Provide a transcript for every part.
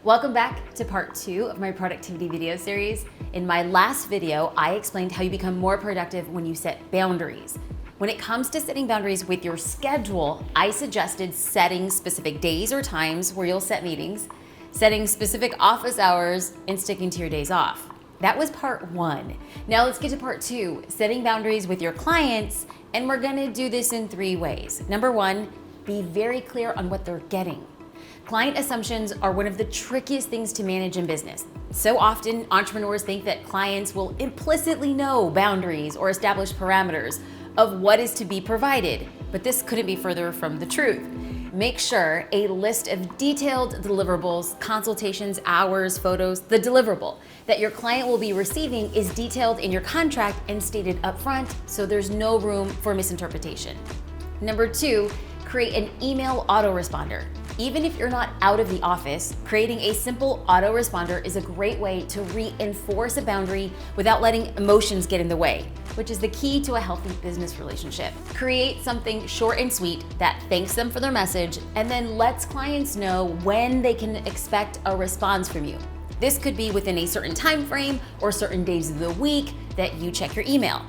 Welcome back to part 2 of my productivity video series. In my last video, I explained how you become more productive when you set boundaries. When it comes to setting boundaries with your schedule, I suggested setting specific days or times where you'll set meetings, setting specific office hours, and sticking to your days off. That was part 1. Now let's get to part 2, setting boundaries with your clients, and we're gonna do this in 3 ways. Number 1, be very clear on what they're getting. Client assumptions are one of the trickiest things to manage in business. So often, entrepreneurs think that clients will implicitly know boundaries or establish parameters of what is to be provided, but this couldn't be further from the truth. Make sure a list of detailed deliverables, consultations, hours, photos, the deliverable that your client will be receiving is detailed in your contract and stated upfront, so there's no room for misinterpretation. Number 2, create an email autoresponder. Even if you're not out of the office, creating a simple autoresponder is a great way to reinforce a boundary without letting emotions get in the way, which is the key to a healthy business relationship. Create something short and sweet that thanks them for their message and then lets clients know when they can expect a response from you. This could be within a certain time frame or certain days of the week that you check your email.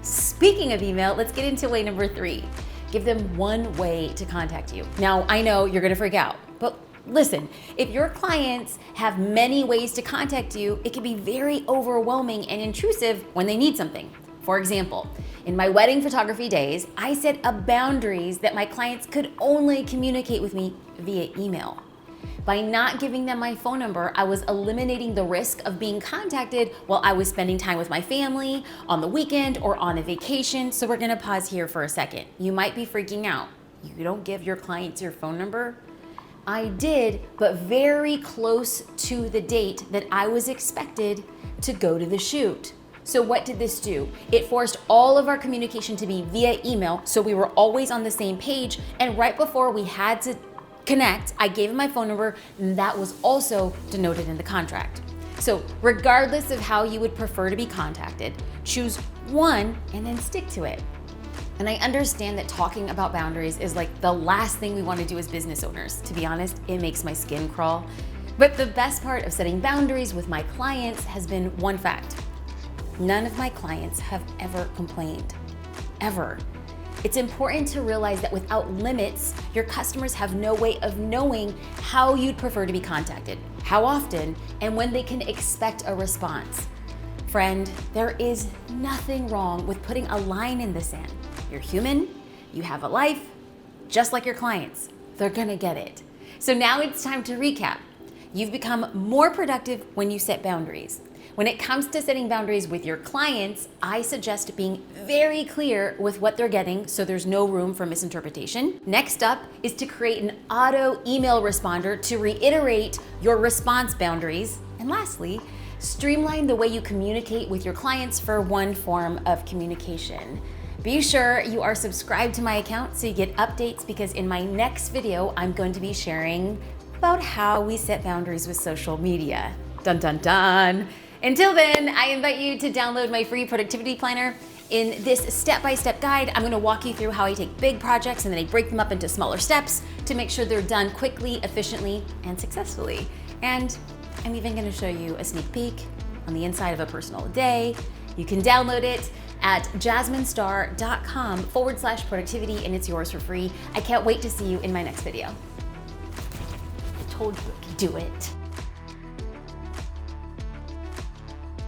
Speaking of email, let's get into way number 3. Give them one way to contact you. Now, I know you're gonna freak out, but listen, if your clients have many ways to contact you, it can be very overwhelming and intrusive when they need something. For example, in my wedding photography days, I set up boundaries that my clients could only communicate with me via email. By not giving them my phone number, I was eliminating the risk of being contacted while I was spending time with my family, on the weekend, or on a vacation. So we're gonna pause here for a second. You might be freaking out. You don't give your clients your phone number? I did, but very close to the date that I was expected to go to the shoot. So what did this do? It forced all of our communication to be via email, so we were always on the same page, and right before we had to connect, I gave him my phone number, and that was also denoted in the contract. So regardless of how you would prefer to be contacted, choose one and then stick to it. And I understand that talking about boundaries is like the last thing we want to do as business owners. To be honest, it makes my skin crawl. But the best part of setting boundaries with my clients has been one fact. None of my clients have ever complained, ever. It's important to realize that without limits, your customers have no way of knowing how you'd prefer to be contacted, how often, and when they can expect a response. Friend, there is nothing wrong with putting a line in the sand. You're human, you have a life, just like your clients. They're gonna get it. So now it's time to recap. You've become more productive when you set boundaries. When it comes to setting boundaries with your clients, I suggest being very clear with what they're getting so there's no room for misinterpretation. Next up is to create an auto email responder to reiterate your response boundaries. And lastly, streamline the way you communicate with your clients for one form of communication. Be sure you are subscribed to my account so you get updates, because in my next video, I'm going to be sharing about how we set boundaries with social media. Dun dun dun. Until then, I invite you to download my free productivity planner. In this step-by-step guide, I'm gonna walk you through how I take big projects and then I break them up into smaller steps to make sure they're done quickly, efficiently, and successfully. And I'm even gonna show you a sneak peek on the inside of a personal day. You can download it at jasminestar.com/productivity, and it's yours for free. I can't wait to see you in my next video. I told you I could do it.